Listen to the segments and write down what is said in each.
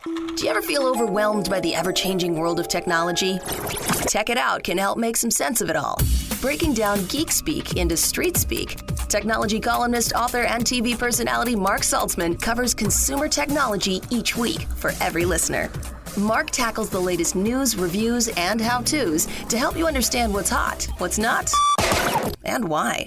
Do you ever feel overwhelmed by the ever-changing world of technology? Tech It Out can help make some sense of it all. Breaking down geek speak into street speak, technology columnist, author, and TV personality Mark Saltzman covers consumer technology each week for every listener. Mark tackles the latest news, reviews, and how-tos to help you understand what's hot, what's not, and why.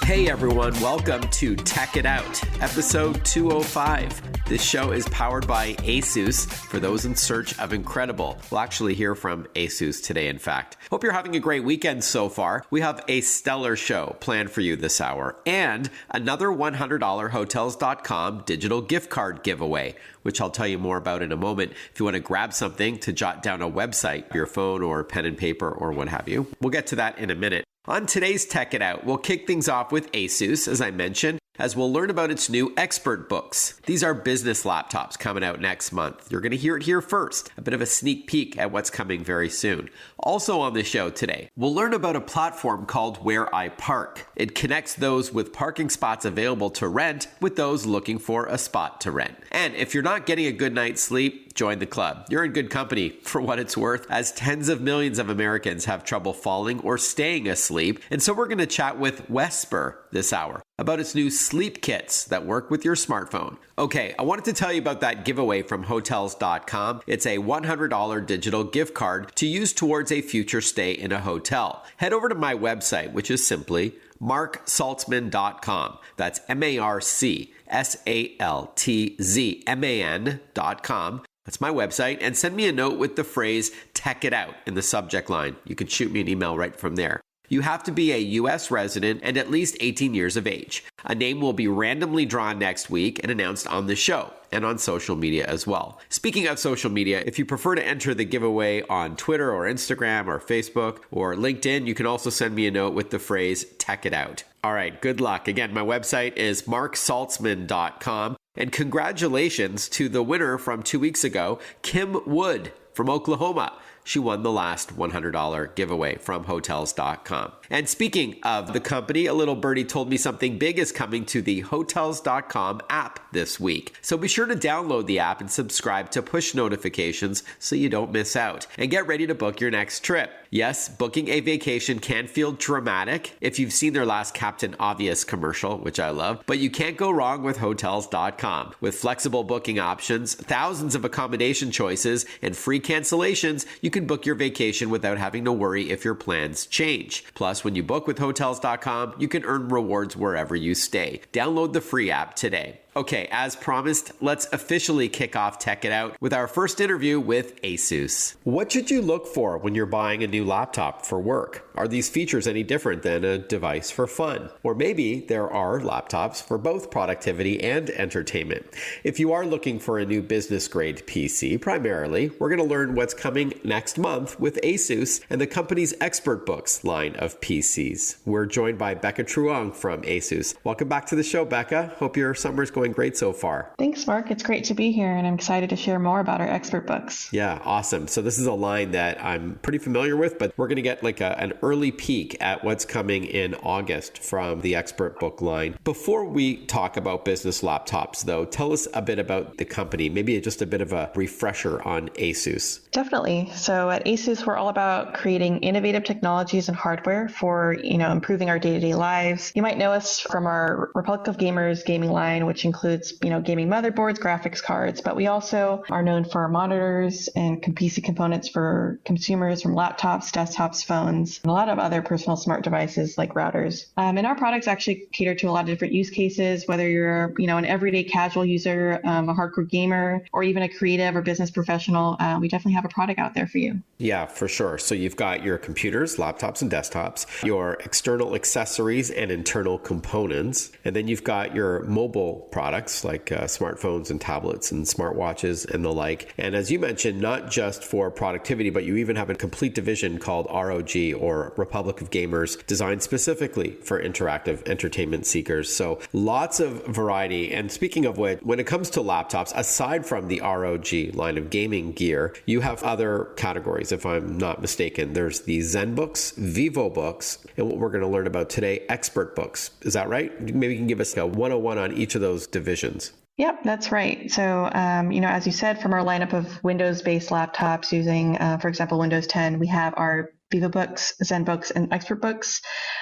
Hey everyone, welcome to Tech It Out, episode 205. This show is powered by ASUS for those in search of incredible. We'll actually hear from ASUS today, in fact. Hope you're having a great weekend so far. We have a stellar show planned for you this hour and another $100 Hotels.com digital gift card giveaway, which I'll tell you more about in a moment if you want to grab something to jot down a website, your phone or pen and paper or what have you. We'll get to that in a minute. On today's Tech It Out, we'll kick things off with ASUS, as I mentioned, as we'll learn about its new ExpertBooks. These are business laptops coming out next month. You're going to hear it here first, a bit of a sneak peek at what's coming very soon. Also on the show today, we'll learn about a platform called WhereiPark. It connects those with parking spots available to rent with those looking for a spot to rent. And if you're not getting a good night's sleep, join the club. You're in good company for what it's worth, as tens of millions of Americans have trouble falling or staying asleep. And so we're going to chat with Wesper this hour about its new sleep kits that work with your smartphone. Okay, I wanted to tell you about that giveaway from Hotels.com. It's a $100 digital gift card to use towards a future stay in a hotel. Head over to my website, which is simply marksaltzman.com. That's marksaltzman.com. That's my website, and send me a note with the phrase Tech It Out in the subject line. You can shoot me an email right from there. You have to be a U.S. resident and at least 18 years of age. A name will be randomly drawn next week and announced on the show and on social media as well. Speaking of social media, if you prefer to enter the giveaway on Twitter or Instagram or Facebook or LinkedIn, you can also send me a note with the phrase Tech It Out. All right, good luck. Again, my website is marksaltzman.com. And congratulations to the winner from 2 weeks ago, Kim Wood from Oklahoma. She won the last $100 giveaway from Hotels.com. And speaking of the company, a little birdie told me something big is coming to the Hotels.com app this week. So be sure to download the app and subscribe to push notifications so you don't miss out. And get ready to book your next trip. Yes, booking a vacation can feel dramatic if you've seen their last Captain Obvious commercial, which I love, but you can't go wrong with Hotels.com. With flexible booking options, thousands of accommodation choices, and free cancellations, you can book your vacation without having to worry if your plans change. Plus, when you book with Hotels.com, you can earn rewards wherever you stay. Download the free app today. Okay, as promised, let's officially kick off Tech It Out with our first interview with ASUS. What should you look for when you're buying a new laptop for work? Are these features any different than a device for fun? Or maybe there are laptops for both productivity and entertainment. If you are looking for a new business-grade PC, primarily, we're going to learn what's coming next month with ASUS and the company's ExpertBooks line of PCs. We're joined by Beca Truong from ASUS. Welcome back to the show, Beca. Hope your summer's going great so far. Thanks, Mark. It's great to be here, and I'm excited to share more about our ExpertBooks. Yeah, awesome. So this is a line that I'm pretty familiar with, but we're going to get like an early peek at what's coming in August from the ExpertBook line. Before we talk about business laptops, though, tell us a bit about the company, maybe just a bit of a refresher on ASUS. Definitely. So at ASUS, we're all about creating innovative technologies and hardware for, improving our day-to-day lives. You might know us from our Republic of Gamers gaming line, which includes, gaming motherboards, graphics cards, but we also are known for our monitors and PC components for consumers from laptops, desktops, phones, and a lot of other personal smart devices like routers. And our products actually cater to a lot of different use cases, whether you're, an everyday casual user, a hardcore gamer, or even a creative or business professional. We definitely have a product out there for you. Yeah, for sure. So you've got your computers, laptops, and desktops, your external accessories and internal components, and then you've got your mobile products like smartphones and tablets and smartwatches and the like. And as you mentioned, not just for productivity, but you even have a complete division called ROG, or Republic of Gamers, designed specifically for interactive entertainment seekers. So lots of variety. And speaking of which, when it comes to laptops, aside from the ROG line of gaming gear, you have other categories, if I'm not mistaken. There's the ZenBooks, VivoBooks, and what we're going to learn about today, ExpertBooks. Is that right? Maybe you can give us a 101 on each of those divisions. Yep, that's right. So, as you said, from our lineup of Windows-based laptops using, for example, Windows 10, we have our VivaBooks, ZenBooks, and ExpertBooks.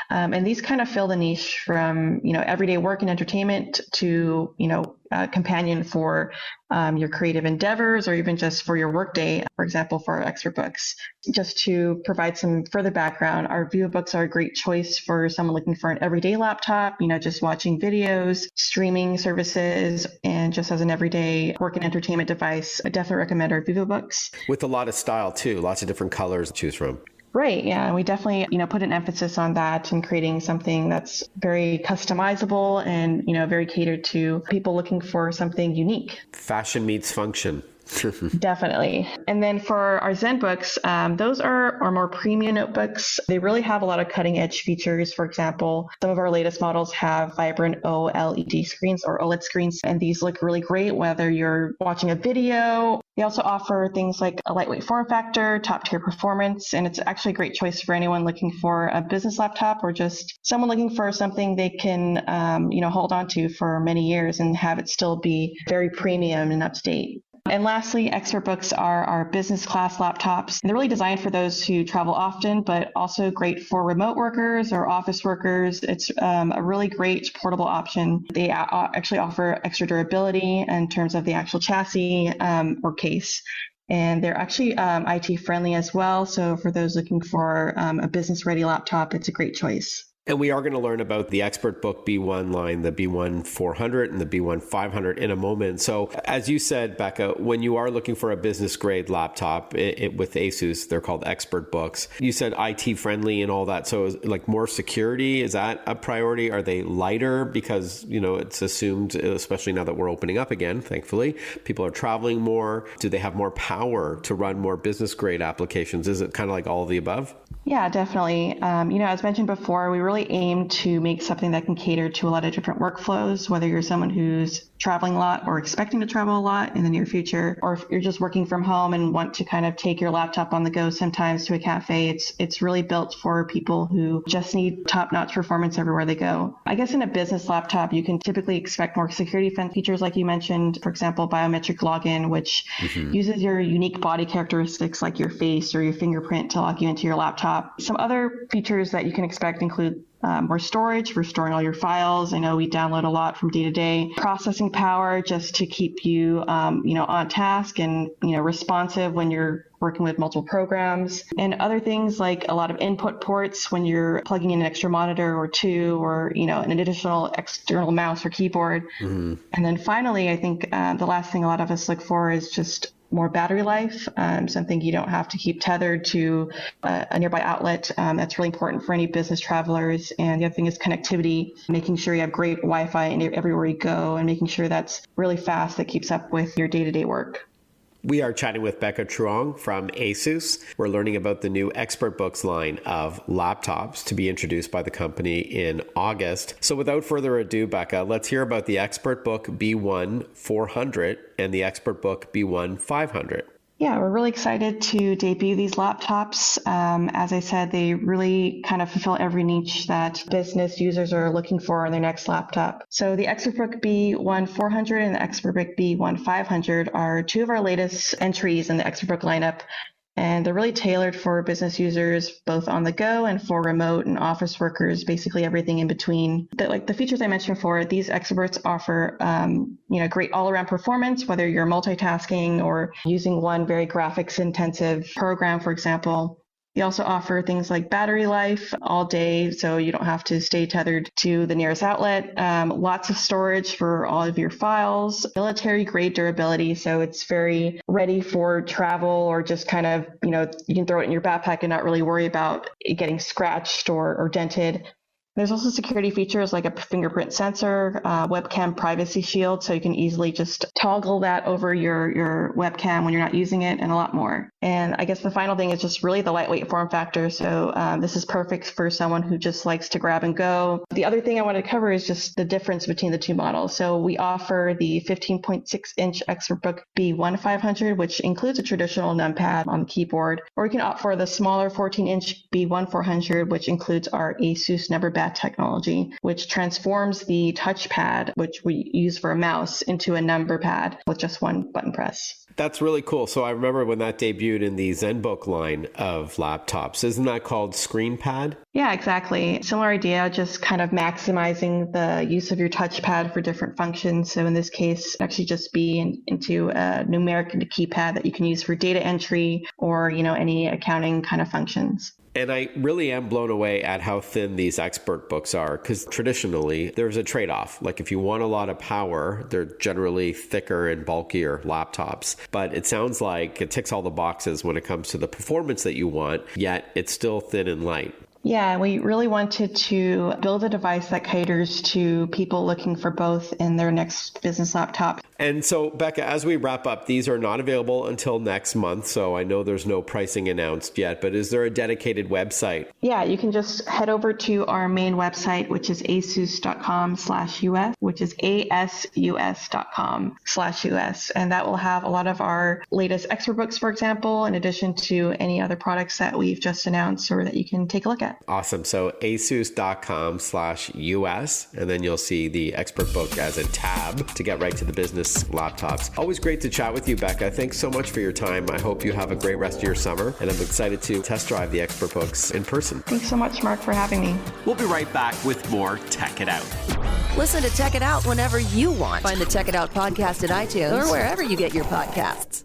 And these kind of fill the niche from, everyday work and entertainment to, a companion for your creative endeavors or even just for your workday, for example, for our ExpertBooks. Just to provide some further background, our VivaBooks are a great choice for someone looking for an everyday laptop, just watching videos, streaming services, and just as an everyday work and entertainment device. I definitely recommend our VivaBooks. With a lot of style too, lots of different colors to choose from. Right. Yeah. We definitely, put an emphasis on that and creating something that's very customizable and, very catered to people looking for something unique. Fashion meets function. Definitely. And then for our ZenBooks, those are our more premium notebooks. They really have a lot of cutting edge features. For example, some of our latest models have vibrant OLED screens or OLED screens, and these look really great whether you're watching a video. They also offer things like a lightweight form factor, top tier performance, and it's actually a great choice for anyone looking for a business laptop or just someone looking for something they can, hold on to for many years and have it still be very premium and up to date. And lastly, ExpertBooks are our business class laptops. They're really designed for those who travel often, but also great for remote workers or office workers. It's a really great portable option. They actually offer extra durability in terms of the actual chassis or case. And they're actually IT friendly as well. So for those looking for a business ready laptop, it's a great choice. And we are going to learn about the ExpertBook B1 line, the B1 400 and the B1 500 in a moment. So as you said, Becca, when you are looking for a business grade laptop with ASUS, they're called ExpertBooks. You said IT friendly and all that. So like more security, is that a priority? Are they lighter? Because, it's assumed, especially now that we're opening up again, thankfully, people are traveling more. Do they have more power to run more business grade applications? Is it kind of like all of the above? Yeah, definitely. As mentioned before, we really aim to make something that can cater to a lot of different workflows, whether you're someone who's traveling a lot or expecting to travel a lot in the near future, or if you're just working from home and want to kind of take your laptop on the go sometimes to a cafe. It's really built for people who just need top-notch performance everywhere they go. I guess in a business laptop, you can typically expect more security features like you mentioned, for example, biometric login, which uses your unique body characteristics like your face or your fingerprint to log you into your laptop. Some other features that you can expect include more storage for storing all your files. I know we download a lot from day to day. Processing power just to keep you, on task and, responsive when you're working with multiple programs, and other things like a lot of input ports when you're plugging in an extra monitor or two, or, an additional external mouse or keyboard. And then finally, I think the last thing a lot of us look for is just more battery life, something you don't have to keep tethered to a nearby outlet. That's really important for any business travelers. And the other thing is connectivity, making sure you have great Wi-Fi everywhere you go and making sure that's really fast, that keeps up with your day-to-day work. We are chatting with Beca Truong from ASUS. We're learning about the new ExpertBooks line of laptops to be introduced by the company in August. So without further ado, Becca, let's hear about the ExpertBook B1 400 and the ExpertBook B1 500. Yeah, we're really excited to debut these laptops. As I said, they really kind of fulfill every niche that business users are looking for in their next laptop. So the ExpertBook B1 400 and the ExpertBook B1 500 are two of our latest entries in the ExpertBook lineup. And they're really tailored for business users, both on the go and for remote and office workers, basically everything in between. The features I mentioned before, these experts offer, great all-around performance, whether you're multitasking or using one very graphics-intensive program, for example. They also offer things like battery life all day, so you don't have to stay tethered to the nearest outlet. Lots of storage for all of your files, military-grade durability, so it's very ready for travel or just kind of, you can throw it in your backpack and not really worry about it getting scratched or dented. There's also security features like a fingerprint sensor, webcam privacy shield, so you can easily just toggle that over your webcam when you're not using it, and a lot more. And I guess the final thing is just really the lightweight form factor. So this is perfect for someone who just likes to grab and go. The other thing I want to cover is just the difference between the two models. So we offer the 15.6-inch ExpertBook B1 500, which includes a traditional numpad on the keyboard, or you can opt for the smaller 14-inch B1 400, which includes our ASUS number badge touchpad technology, which transforms the touchpad, which we use for a mouse, into a number pad with just one button press. That's really cool. So I remember when that debuted in the ZenBook line of laptops. Isn't that called ScreenPad? Yeah, exactly. Similar idea, just kind of maximizing the use of your touchpad for different functions. So in this case, actually just be into a numeric keypad that you can use for data entry or, any accounting kind of functions. And I really am blown away at how thin these ExpertBooks are, because traditionally there's a trade-off. Like if you want a lot of power, they're generally thicker and bulkier laptops. But it sounds like it ticks all the boxes when it comes to the performance that you want, yet it's still thin and light. Yeah, we really wanted to build a device that caters to people looking for both in their next business laptop. And so, Becca, as we wrap up, these are not available until next month, so I know there's no pricing announced yet, but is there a dedicated website? Yeah, you can just head over to our main website, which is asus.com/US, which is asus.com/US, and that will have a lot of our latest ExpertBooks, for example, in addition to any other products that we've just announced or that you can take a look at. Awesome. So asus.com/US, and then you'll see the ExpertBook as a tab to get right to the business laptops. Always great to chat with you, Becca. Thanks so much for your time. I hope you have a great rest of your summer, and I'm excited to test drive the ExpertBooks in person. Thanks so much, Mark, for having me. We'll be right back with more Tech It Out. Listen to Tech It Out whenever you want. Find the Tech It Out podcast at iTunes or wherever you get your podcasts.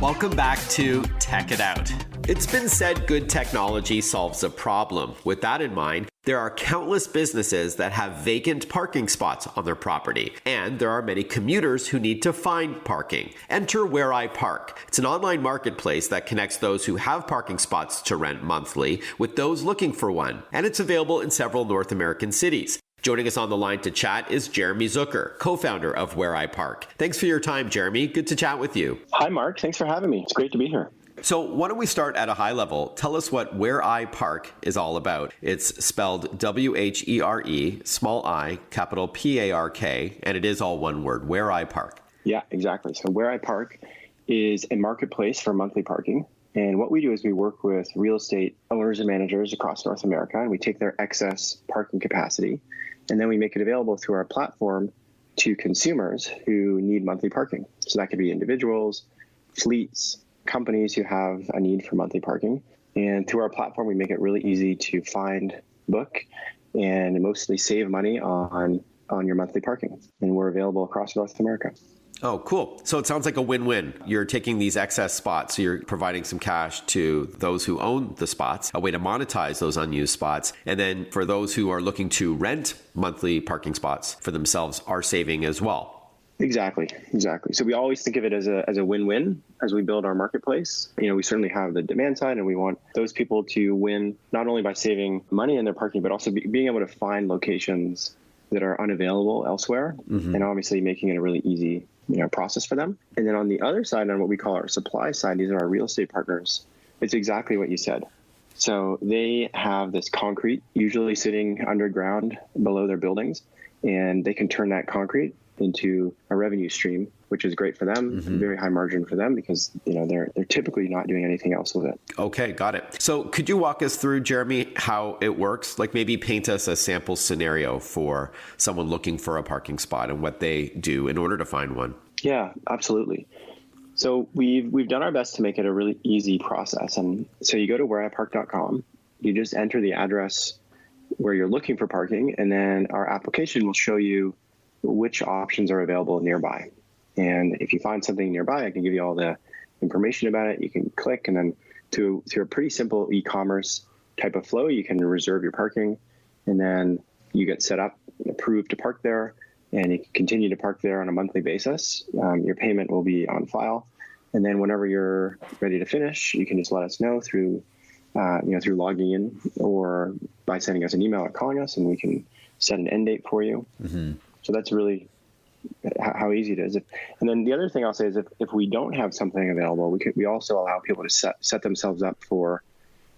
Welcome back to Tech It Out. It's been said good technology solves a problem. With that in mind, there are countless businesses that have vacant parking spots on their property, and there are many commuters who need to find parking. Enter WhereiPark. It's an online marketplace that connects those who have parking spots to rent monthly with those looking for one, and it's available in several North American cities. Joining us on the line to chat is Jeremy Zucker, co-founder of WhereiPark. Thanks for your time, Jeremy. Good to chat with you. Hi, Mark. Thanks for having me. It's great to be here. So why don't we start at a high level? Tell us what WhereiPark is all about. It's spelled W-H-E-R-E, small I, capital P-A-R-K, and it is all one word, WhereiPark. Yeah, exactly. So WhereiPark is a marketplace for monthly parking. And what we do is we work with real estate owners and managers across North America, and we take their excess parking capacity, and then we make it available through our platform to consumers who need monthly parking. So that could be individuals, fleets, companies who have a need for monthly parking. And through our platform, we make it really easy to find, book, and mostly save money on your monthly parking. And we're available across North America. Oh, cool. So it sounds like a win-win. You're taking these excess spots, so you're providing some cash to those who own the spots, a way to monetize those unused spots. And then for those who are looking to rent monthly parking spots for themselves are saving as well. Exactly. So we always think of it as a win-win as we build our marketplace. We certainly have the demand side, and we want those people to win not only by saving money in their parking, but also being able to find locations that are unavailable elsewhere, and obviously making it a really easy process for them. And then on the other side, on what we call our supply side, these are our real estate partners. It's exactly what you said. So they have this concrete usually sitting underground below their buildings, and they can turn that concrete into a revenue stream, which is great for them, very high margin for them because they're typically not doing anything else with it. Okay, got it. So could you walk us through, Jeremy, how it works? Like maybe paint us a sample scenario for someone looking for a parking spot and what they do in order to find one. Yeah, absolutely. So we've done our best to make it a really easy process. And so you go to whereipark.com, you just enter the address where you're looking for parking, and then our application will show you which options are available nearby. And if you find something nearby, I can give you all the information about it. You can click, and then through a pretty simple e-commerce type of flow, you can reserve your parking, and then you get set up, approved to park there, and you can continue to park there on a monthly basis. Your payment will be on file, and then whenever you're ready to finish, you can just let us know through logging in or by sending us an email or calling us, and we can set an end date for you. So that's really how easy it is. And then the other thing I'll say is if we don't have something available, we also allow people to set themselves up for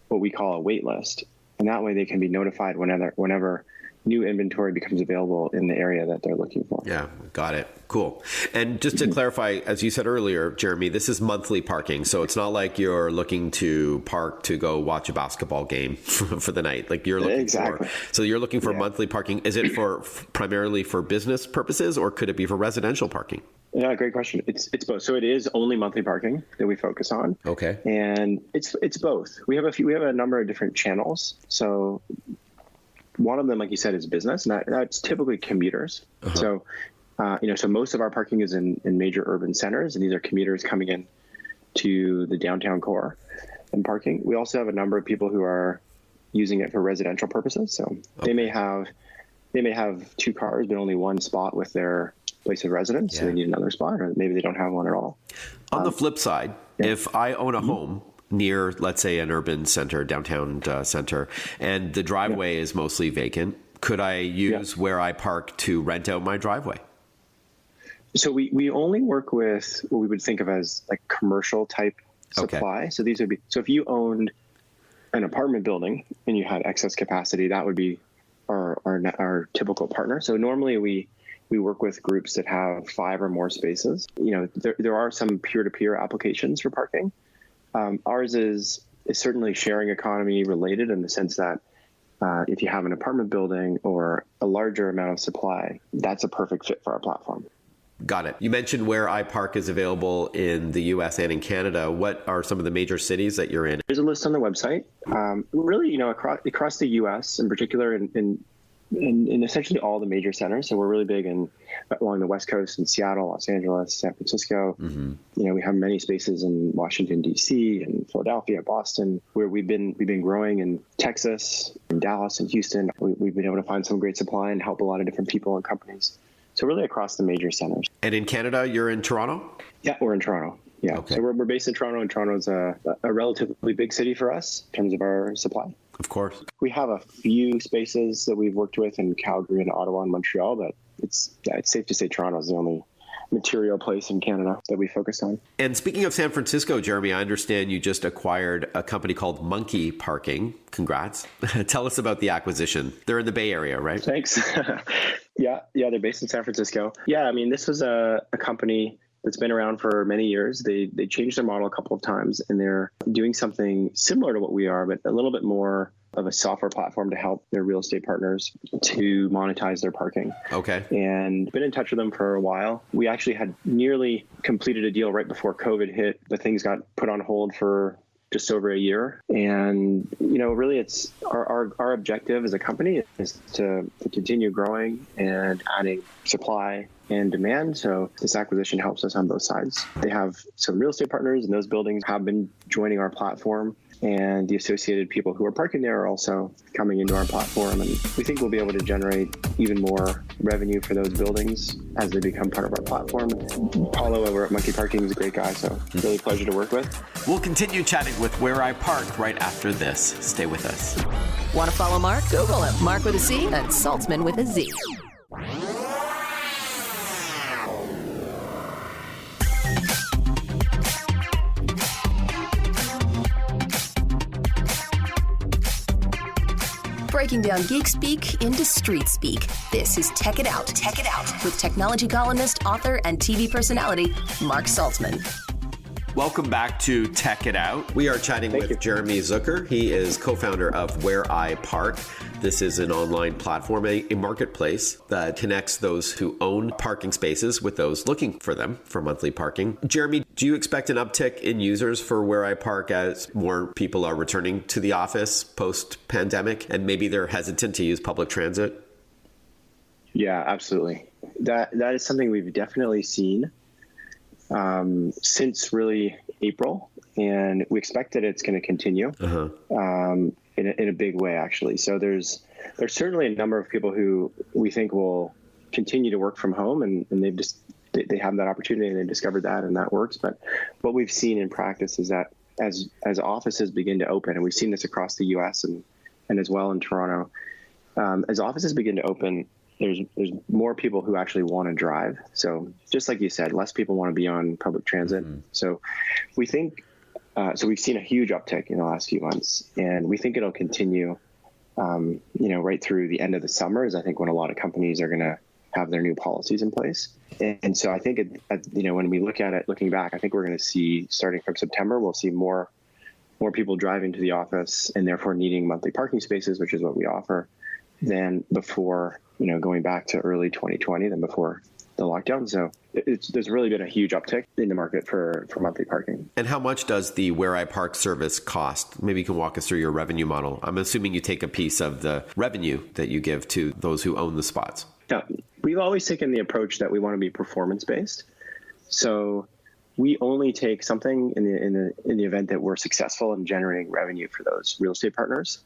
what we call a wait list. And that way they can be notified whenever new inventory becomes available in the area that they're looking for. Yeah, got it. Cool. And just to clarify, as you said earlier, Jeremy, this is monthly parking. So it's not like you're looking to park to go watch a basketball game for the night. Like you're looking so you're looking for monthly parking. Is it for primarily for business purposes, or could it be for residential parking? Yeah, great question. It's both. So it is only monthly parking that we focus on. Okay. And it's both. We have a number of different channels. So one of them, like you said, is business, and that's typically commuters. So so most of our parking is in major urban centers, and these are commuters coming in to the downtown core and parking. We also have a number of people who are using it for residential purposes. So they may have 2 cars, but only one spot with their place of residence. So they need another spot, or maybe they don't have one at all. On the flip side, if I own a home near, let's say, an urban center, downtown center, and the driveway is mostly vacant, could I use WhereiPark to rent out my driveway? So we only work with what we would think of as like commercial type supply. Okay. So these would be, so if you owned an apartment building and you had excess capacity, that would be our typical partner. So normally we work with groups that have 5 or more spaces. There are some peer-to-peer applications for parking. Ours is certainly sharing economy related in the sense that if you have an apartment building or a larger amount of supply, that's a perfect fit for our platform. Got it. You mentioned WhereiPark is available in the US and in Canada. What are some of the major cities that you're in? There's a list on the website. Really, across the US, in particular, in essentially all the major centers. So we're really big along the West Coast in Seattle, Los Angeles, San Francisco. We have many spaces in Washington, D.C., and Philadelphia, Boston, where we've been growing in Texas, in Dallas, and Houston. We've been able to find some great supply and help a lot of different people and companies. So really across the major centers. And in Canada, you're in Toronto? Yeah, we're in Toronto. Yeah. Okay. So we're based in Toronto, and Toronto's a relatively big city for us in terms of our supply. Of course. We have a few spaces that we've worked with in Calgary and Ottawa and Montreal, but it's safe to say Toronto is the only material place in Canada that we focus on. And speaking of San Francisco, Jeremy, I understand you just acquired a company called Monkey Parking. Congrats. Tell us about the acquisition. They're in the Bay Area, right? Thanks. Yeah, they're based in San Francisco. Yeah, I mean, this was a company that's been around for many years. They changed their model a couple of times, and they're doing something similar to what we are, but a little bit more of a software platform to help their real estate partners to monetize their parking. Okay. And been in touch with them for a while. We actually had nearly completed a deal right before COVID hit, but things got put on hold for just over a year. And, really it's our objective as a company is to continue growing and adding supply and demand. So this acquisition helps us on both sides. They have some real estate partners, and those buildings have been joining our platform, and the associated people who are parking there are also coming into our platform. And we think we'll be able to generate even more revenue for those buildings as they become part of our platform. Paulo over at Monkey Parking is a great guy, so really a pleasure to work with. We'll continue chatting with WhereiPark right after this. Stay with us. Want to follow Mark? Google him. Mark with a C and Saltzman with a Z. Breaking down geek speak into street speak. This is Tech It Out. Tech It Out with technology columnist, author, and TV personality Mark Saltzman. Welcome back to Tech It Out. We are chatting with Jeremy Zucker. He is co-founder of WhereiPark. This is an online platform, a marketplace that connects those who own parking spaces with those looking for them for monthly parking. Jeremy, do you expect an uptick in users for WhereiPark as more people are returning to the office post-pandemic and maybe they're hesitant to use public transit? Yeah, absolutely. That is something we've definitely seen since really April, and we expect that it's going to continue in a big way, actually. So there's certainly a number of people who we think will continue to work from home, and they have that opportunity, and they've discovered that, and that works. But what we've seen in practice is that as offices begin to open, and we've seen this across the U.S. and as well in Toronto, as offices begin to open, there's more people who actually want to drive. So just like you said, less people want to be on public transit. So we think, so we've seen a huge uptick in the last few months, and we think it'll continue right through the end of the summer is I think when a lot of companies are going to have their new policies in place. And so I think, when we look at it, looking back, I think we're going to see, starting from September, we'll see more people driving to the office and therefore needing monthly parking spaces, which is what we offer, than before, going back to early 2020, than before the lockdown. So there's really been a huge uptick in the market for monthly parking. And how much does the WhereiPark service cost? Maybe you can walk us through your revenue model. I'm assuming you take a piece of the revenue that you give to those who own the spots. Yeah, we've always taken the approach that we want to be performance-based. So we only take something in the event that we're successful in generating revenue for those real estate partners.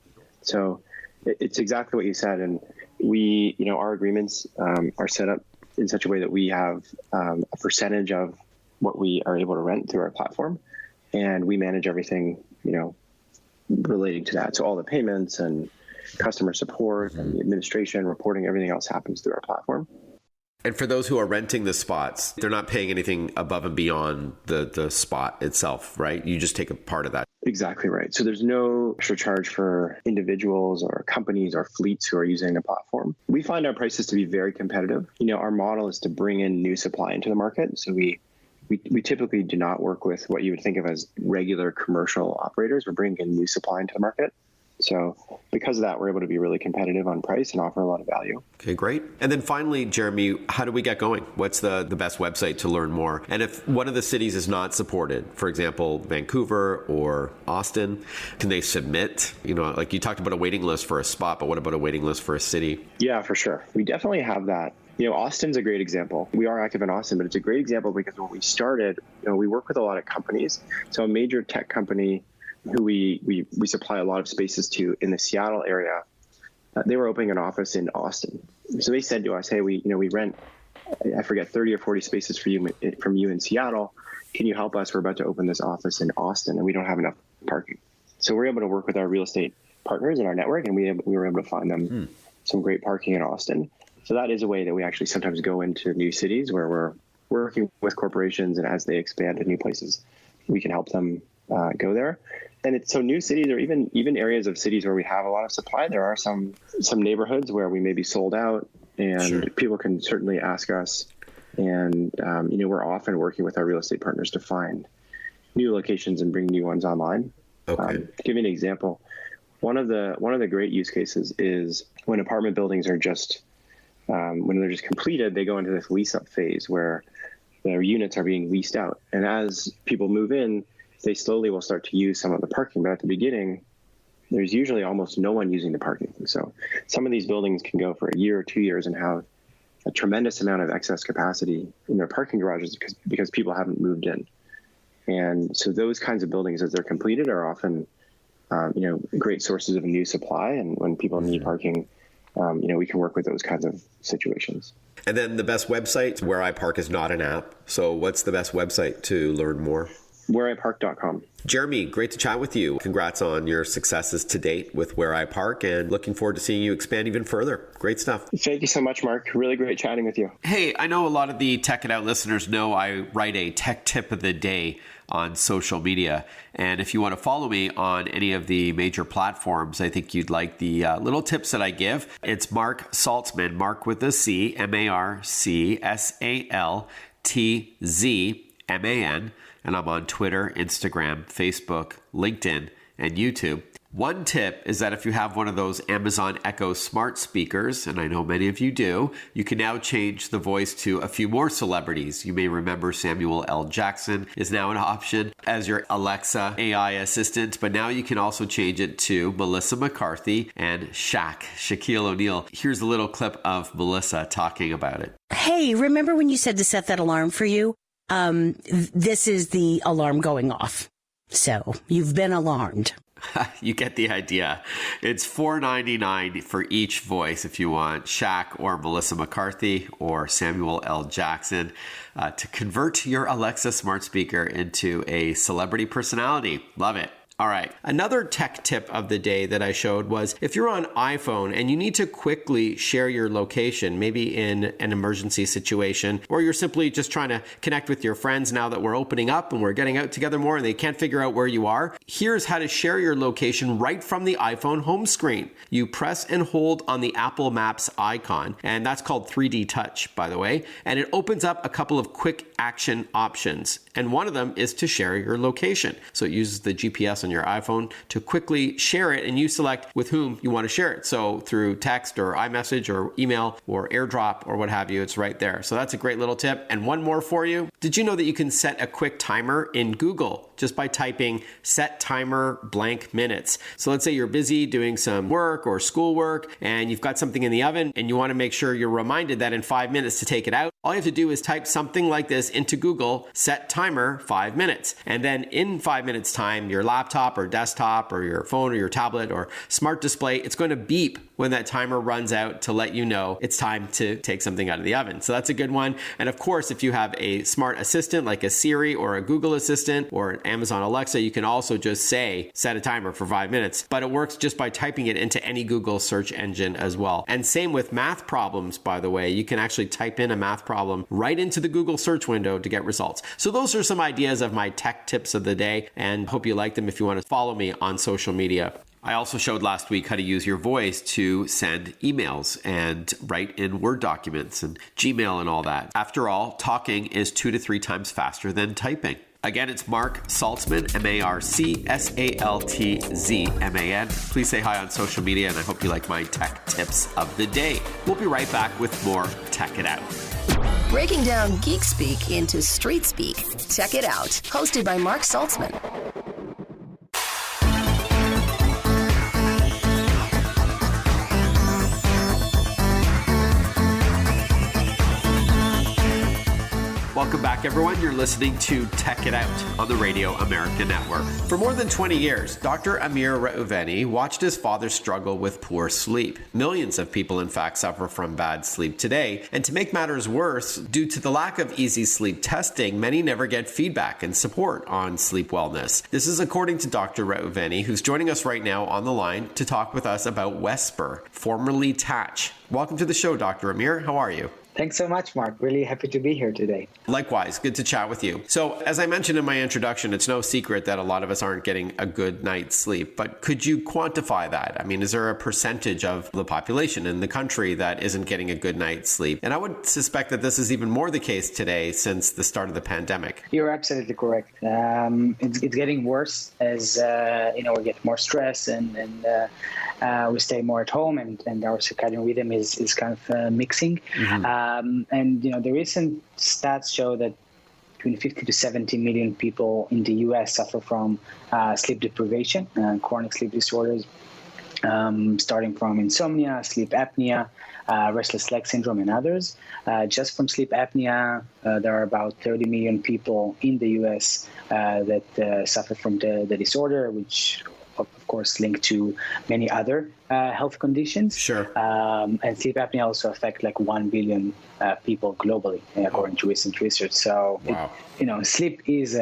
So it's exactly what you said. And we, our agreements are set up in such a way that we have a percentage of what we are able to rent through our platform. And we manage everything, relating to that. So all the payments and customer support and the administration, reporting, everything else happens through our platform. And for those who are renting the spots, they're not paying anything above and beyond the spot itself, right? You just take a part of that. Exactly right. So there's no extra charge for individuals or companies or fleets who are using the platform. We find our prices to be very competitive. Our model is to bring in new supply into the market. So we typically do not work with what you would think of as regular commercial operators. We're bringing in new supply into the market. So because of that, we're able to be really competitive on price and offer a lot of value. Okay, great. And then finally, Jeremy, how do we get going? What's the best website to learn more? And if one of the cities is not supported, for example, Vancouver or Austin, can they submit? Like you talked about a waiting list for a spot, but what about a waiting list for a city? Yeah, for sure. We definitely have that. Austin's a great example. We are active in Austin, but it's a great example because when we started, we work with a lot of companies. So a major tech company who we supply a lot of spaces to in the Seattle area, they were opening an office in Austin. So they said to us, hey, we rent, I forget, 30 or 40 spaces from you in Seattle. Can you help us? We're about to open this office in Austin and we don't have enough parking. So we're able to work with our real estate partners in our network and we were able to find them some great parking in Austin. So that is a way that we actually sometimes go into new cities where we're working with corporations, and as they expand to new places, we can help them go there. And it's so new cities, or even areas of cities where we have a lot of supply, there are some neighborhoods where we may be sold out, and Sure. People can certainly ask us. And we're often working with our real estate partners to find new locations and bring new ones online. Okay. To give you an example, one of the great use cases is when apartment buildings are just when they're just completed, they go into this lease up phase where their units are being leased out, and as people move in, they slowly will start to use some of the parking. But at the beginning, there's usually almost no one using the parking. So some of these buildings can go for a year or 2 years and have a tremendous amount of excess capacity in their parking garages because people haven't moved in. And so those kinds of buildings, as they're completed, are often, great sources of new supply. And when people need parking, we can work with those kinds of situations. And then the best website, WhereiPark is not an app. So what's the best website to learn more? WhereiPark.com. Jeremy, great to chat with you. Congrats on your successes to date with WhereiPark, and looking forward to seeing you expand even further. Great stuff. Thank you so much, Mark. Really great chatting with you. Hey, I know a lot of the Tech It Out listeners know I write a tech tip of the day on social media. And if you want to follow me on any of the major platforms, I think you'd like the little tips that I give. It's Mark Saltzman, Mark with a C, MarCsaltzman. And I'm on Twitter, Instagram, Facebook, LinkedIn, and YouTube. One tip is that if you have one of those Amazon Echo smart speakers, and I know many of you do, you can now change the voice to a few more celebrities. You may remember Samuel L. Jackson is now an option as your Alexa AI assistant, but now you can also change it to Melissa McCarthy and Shaquille O'Neal. Here's a little clip of Melissa talking about it. Hey, remember when you said to set that alarm for you? This is the alarm going off. So you've been alarmed. You get the idea. It's $4.99 for each voice if you want Shaq or Melissa McCarthy or Samuel L. Jackson to convert your Alexa smart speaker into a celebrity personality. Love it. All right. Another tech tip of the day that I showed was if you're on iPhone and you need to quickly share your location, maybe in an emergency situation, or you're simply just trying to connect with your friends now that we're opening up and we're getting out together more and they can't figure out where you are, here's how to share your location right from the iPhone home screen. You press and hold on the Apple Maps icon, and that's called 3D Touch, by the way, and it opens up a couple of quick action options. And one of them is to share your location. So it uses the GPS on your iPhone to quickly share it, and you select with whom you want to share it. So through text or iMessage or email or AirDrop or what have you, it's right there. So that's a great little tip. And one more for you. Did you know that you can set a quick timer in Google just by typing set timer blank minutes? So let's say you're busy doing some work or schoolwork and you've got something in the oven and you want to make sure you're reminded that in 5 minutes to take it out. All you have to do is type something like this into Google, set timer 5 minutes. And then in 5 minutes time, your laptop or desktop or your phone or your tablet or smart display, it's going to beep when that timer runs out to let you know it's time to take something out of the oven. So that's a good one. And of course, if you have a smart assistant like a Siri or a Google Assistant or an Amazon Alexa, you can also just say, set a timer for 5 minutes, but it works just by typing it into any Google search engine as well. And same with math problems, by the way, you can actually type in a math problem right into the Google search window to get results. So those are some ideas of my tech tips of the day, and hope you like them if you want to follow me on social media. I also showed last week how to use your voice to send emails and write in Word documents and Gmail and all that. After all, talking is 2 to 3 times faster than typing. Again, it's Mark Saltzman, MarcSaltzman. Please say hi on social media, and I hope you like my tech tips of the day. We'll be right back with more Tech It Out. Breaking down geek speak into street speak. Tech It Out, hosted by Mark Saltzman. Welcome back, everyone. You're listening to Tech It Out on the Radio America Network. For more than 20 years, Dr. Amir Reuveni watched his father struggle with poor sleep. Millions of people, in fact, suffer from bad sleep today. And to make matters worse, due to the lack of easy sleep testing, many never get feedback and support on sleep wellness. This is according to Dr. Reuveni, who's joining us right now on the line to talk with us about Wesper, formerly Tatch. Welcome to the show, Dr. Amir. How are you? Thanks so much, Mark. Really happy to be here today. Likewise, good to chat with you. So, as I mentioned in my introduction, it's no secret that a lot of us aren't getting a good night's sleep, but could you quantify that? I mean, is there a percentage of the population in the country that isn't getting a good night's sleep? And I would suspect that this is even more the case today since the start of the pandemic. You're absolutely correct. It's getting worse as we get more stress and we stay more at home, and our circadian rhythm is kind of mixing. Mm-hmm. The recent stats show that between 50 to 70 million people in the U.S. suffer from sleep deprivation and chronic sleep disorders, starting from insomnia, sleep apnea, restless leg syndrome, and others. Just from sleep apnea, there are about 30 million people in the U.S. that suffer from the disorder, which of course linked to many other health conditions. Sure. And sleep apnea also affect like 1 billion people globally, according to recent research. So, wow. Sleep is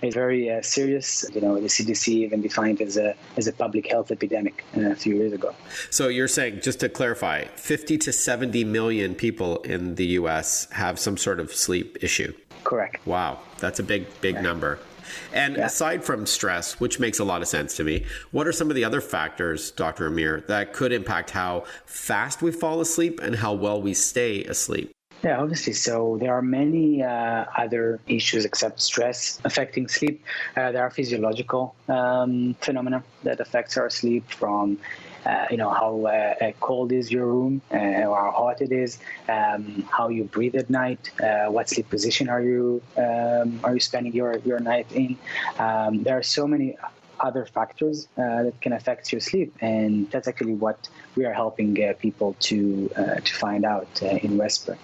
very serious. The CDC even defined it as a public health epidemic a few years ago. So you're saying, just to clarify, 50 to 70 million people in the U.S. have some sort of sleep issue? Correct. Wow, that's a big number. And aside from stress, which makes a lot of sense to me, what are some of the other factors, Dr. Amir, that could impact how fast we fall asleep and how well we stay asleep? Yeah, obviously. So there are many other issues except stress affecting sleep. There are physiological phenomena that affects our sleep, from how cold is your room, or how hot it is, how you breathe at night, what sleep position are you spending your night in. There are so many other factors that can affect your sleep, and that's actually what we are helping people to find out in Wesper.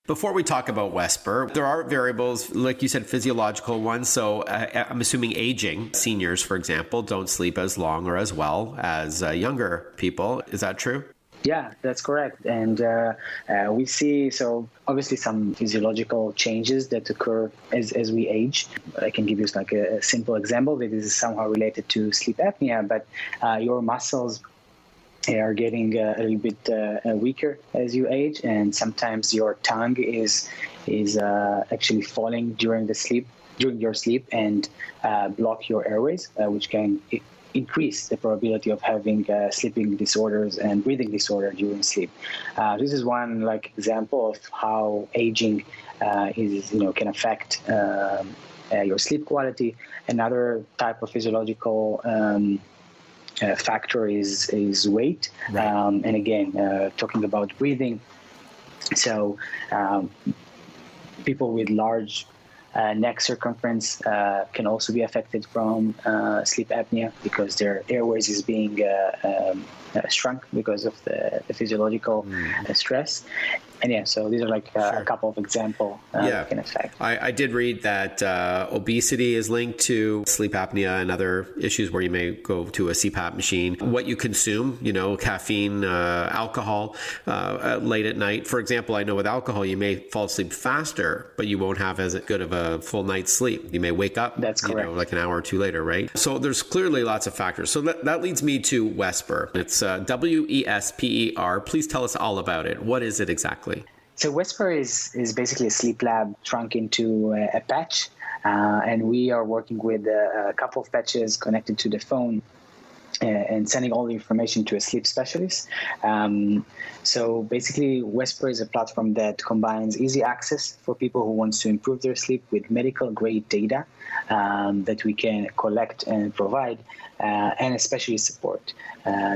Before we talk about Wesper, there are variables, like you said, physiological ones. So I'm assuming aging, seniors, for example, don't sleep as long or as well as younger people. Is that true? Yeah, that's correct. And we see, so obviously some physiological changes that occur as we age. I can give you like a simple example that is somehow related to sleep apnea, but your muscles are getting a little bit weaker as you age, and sometimes your tongue is actually falling during your sleep and block your airways, which can increase the probability of having sleeping disorders and breathing disorder during sleep. This is one like example of how aging can affect your sleep quality. Another type of physiological factor is weight, right. And again, talking about breathing. So people with large neck circumference can also be affected from sleep apnea because their airways is being shrunk because of the physiological stress. And yeah, so these are like a couple of examples that can affect. I did read that obesity is linked to sleep apnea and other issues where you may go to a CPAP machine. What you consume, caffeine, alcohol late at night. For example, I know with alcohol, you may fall asleep faster, but you won't have as good of a full night's sleep. You may wake up, that's correct, like an hour or two later, right? So there's clearly lots of factors. So that leads me to Wesper. It's Wesper. Please tell us all about it. What is it exactly? So Wesper is basically a sleep lab shrunk into a patch, and we are working with a couple of patches connected to the phone and sending all the information to a sleep specialist. So basically, Wesper is a platform that combines easy access for people who want to improve their sleep with medical-grade data that we can collect and provide, and especially support.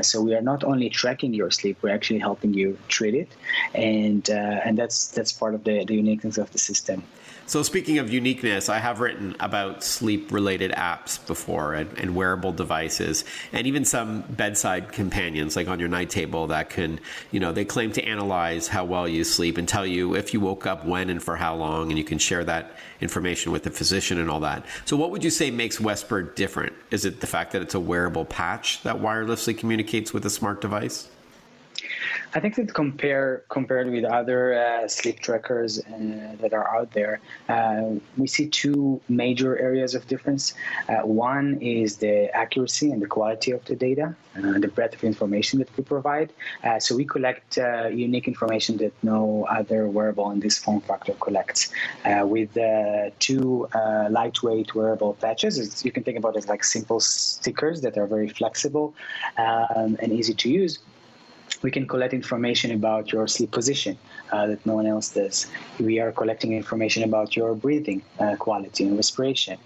So we are not only tracking your sleep, we're actually helping you treat it, and that's part of the uniqueness of the system. So speaking of uniqueness, I have written about sleep-related apps before and wearable devices and even some bedside companions like on your night table that can, they claim to analyze how well you sleep and tell you if you woke up when and for how long, and you can share that information with the physician and all that. So what would you say makes Wesper different? Is it the fact that it's a wearable patch that wirelessly communicates with a smart device? I think that compared with other sleep trackers that are out there, we see two major areas of difference. One is the accuracy and the quality of the data, the breadth of information that we provide. So we collect unique information that no other wearable in this form factor collects. With two lightweight wearable patches, you can think about it as like simple stickers that are very flexible and easy to use. We can collect information about your sleep position that no one else does. We are collecting information about your breathing quality and respiration.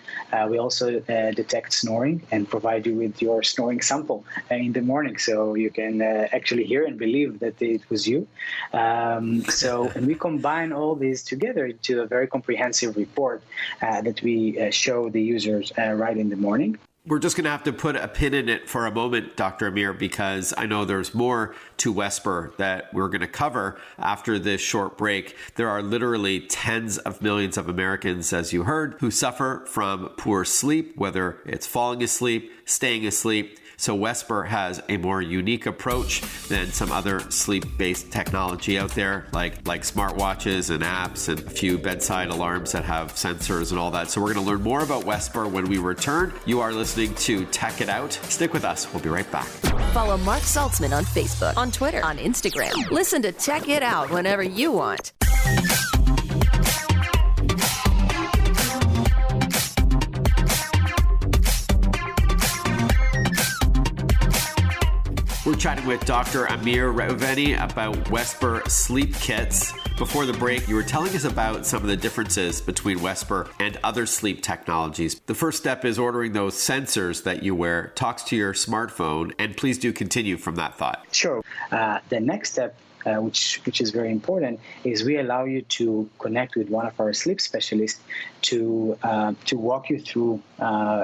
We also detect snoring and provide you with your snoring sample in the morning, so you can actually hear and believe that it was you. And we combine all these together into a very comprehensive report that we show the users right in the morning. We're just going to have to put a pin in it for a moment, Dr. Amir, because I know there's more to Wesper that we're going to cover after this short break. There are literally tens of millions of Americans, as you heard, who suffer from poor sleep, whether it's falling asleep, staying asleep. So Wesper has a more unique approach than some other sleep-based technology out there, like smartwatches and apps and a few bedside alarms that have sensors and all that. So we're going to learn more about Wesper when we return. You are listening to Tech It Out. Stick with us. We'll be right back. Follow Mark Saltzman on Facebook, on Twitter, on Instagram. Listen to Tech It Out whenever you want. We're chatting with Dr. Amir Reuveni about Wesper sleep kits. Before the break, you were telling us about some of the differences between Wesper and other sleep technologies. The first step is ordering those sensors that you wear, talks to your smartphone, and please do continue from that thought. Sure. The next step, which is very important, is we allow you to connect with one of our sleep specialists to walk you through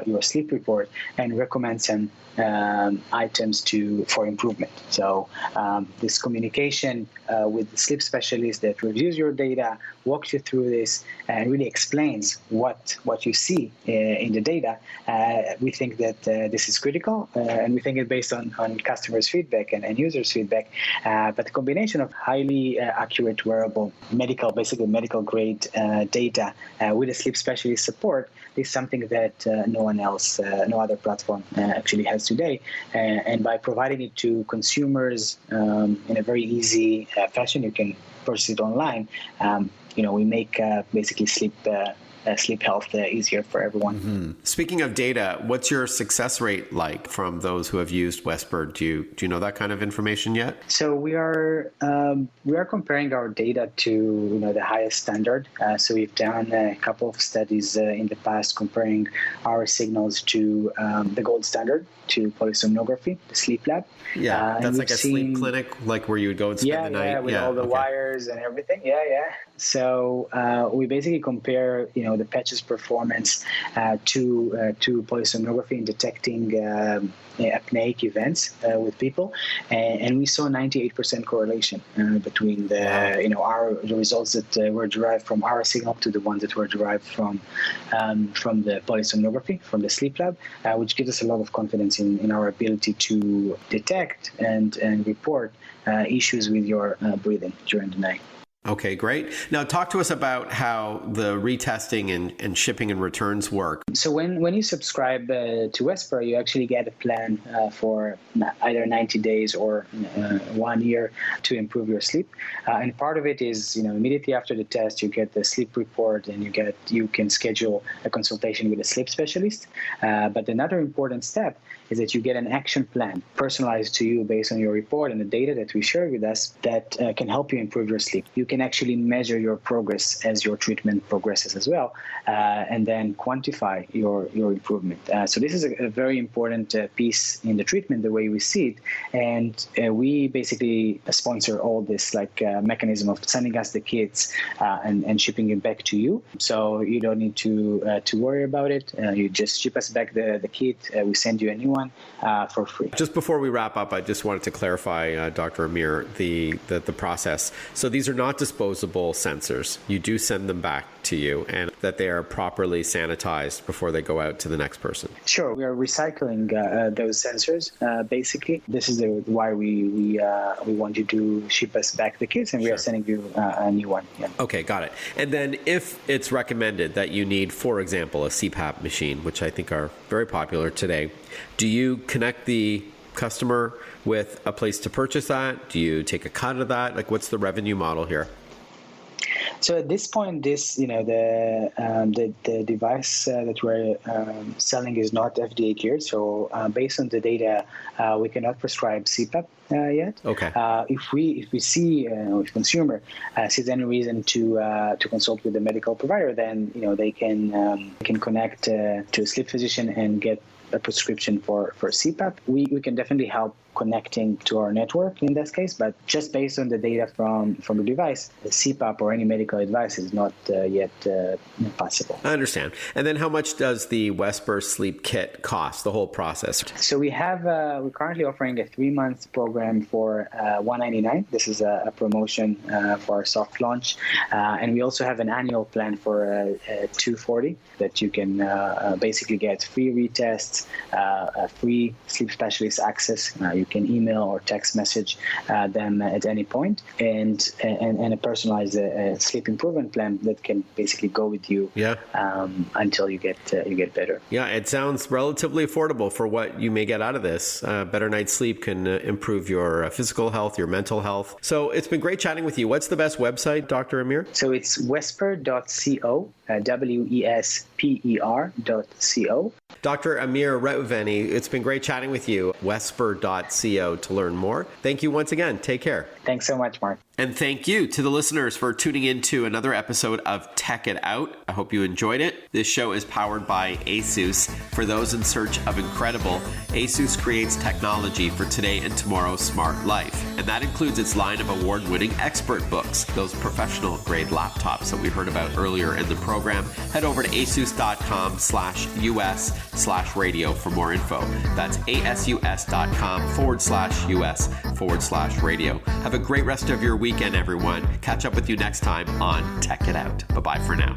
your sleep report and recommend some items for improvement. So this communication with the sleep specialist that reviews your data, walks you through this, and really explains what you see in the data. We think that this is critical, and we think it's based on customers' feedback and users' feedback. But the combination of highly accurate wearable basically medical grade data with a sleep specialist support is something that no other platform actually has today. And by providing it to consumers in a very easy fashion, you can purchase it online. We make basically sleep health easier for everyone. Mm-hmm. Speaking of data, what's your success rate like from those who have used Wesper? Do you know that kind of information yet? So we are comparing our data to the highest standard. So we've done a couple of studies in the past comparing our signals to the gold standard, to polysomnography, the sleep lab. Yeah, that's like a sleep clinic, like where you would go and spend the night. Yeah, with all the wires and everything. Yeah. So we basically compare, the patch's performance to polysomnography in detecting apneic events with people, and we saw 98% correlation between the results that were derived from our signal to the ones that were derived from the polysomnography from the sleep lab, which gives us a lot of confidence in our ability to detect and report issues with your breathing during the night. Okay, great. Now talk to us about how the retesting and shipping and returns work. So when you subscribe to Wesper, you actually get a plan for either 90 days or 1 year to improve your sleep. And part of it is, immediately after the test, you get the sleep report and you can schedule a consultation with a sleep specialist. But another important step is that you get an action plan personalized to you based on your report and the data that we share with us that can help you improve your sleep. You can actually measure your progress as your treatment progresses as well, and then quantify your improvement. So this is a very important piece in the treatment, the way we see it. And we basically sponsor all this mechanism of sending us the kits and shipping it back to you. So you don't need to worry about it. You just ship us back the kit. We send you a new one for free. Just before we wrap up, I just wanted to clarify, Dr. Amir, the process. So these are not disposable sensors. You do send them back to you, and that they are properly sanitized before they go out to the next person. Sure, we are recycling those sensors. Basically, this is why we want you to ship us back the kits, and we are sending you a new one. Yeah. Okay, got it. And then if it's recommended that you need, for example, a CPAP machine, which I think are very popular today, do you connect the customer with a place to purchase that? Do you take a cut of that? What's the revenue model here? So at this point, the device that we're selling is not FDA cleared. So based on the data, we cannot prescribe CPAP yet. Okay. If we see if consumer sees any reason to consult with the medical provider, then they can connect to a sleep physician and get a prescription for CPAP. We can definitely help connecting to our network in this case, but just based on the data from the device, the CPAP or any medical advice is not yet possible. I understand. And then how much does the Wesper Sleep Kit cost, the whole process? So we're currently offering a 3-month program for $199. This is a promotion for our soft launch. And we also have an annual plan for $240 that you can basically get free retests, free sleep specialist access. You can email or text message them at any point, and a personalized sleep improvement plan that can basically go with you until you get better. Yeah, it sounds relatively affordable for what you may get out of this. Better night's sleep can improve your physical health, your mental health. So it's been great chatting with you. What's the best website, Dr. Amir? So it's wesper.co, WESPER.co. Dr. Amir Reuveni, it's been great chatting with you. Wesper.co to learn more. Thank you once again. Take care. Thanks so much, Mark. And thank you to the listeners for tuning in to another episode of Tech It Out. I hope you enjoyed it. This show is powered by ASUS. For those in search of incredible, ASUS creates technology for today and tomorrow's smart life. And that includes its line of award-winning ExpertBooks, those professional-grade laptops that we heard about earlier in the program. program, head over to asus.com/US/radio for more info. That's asus.com/US/radio. Have a great rest of your weekend, everyone. Catch up with you next time on Tech It Out. Bye-bye for now.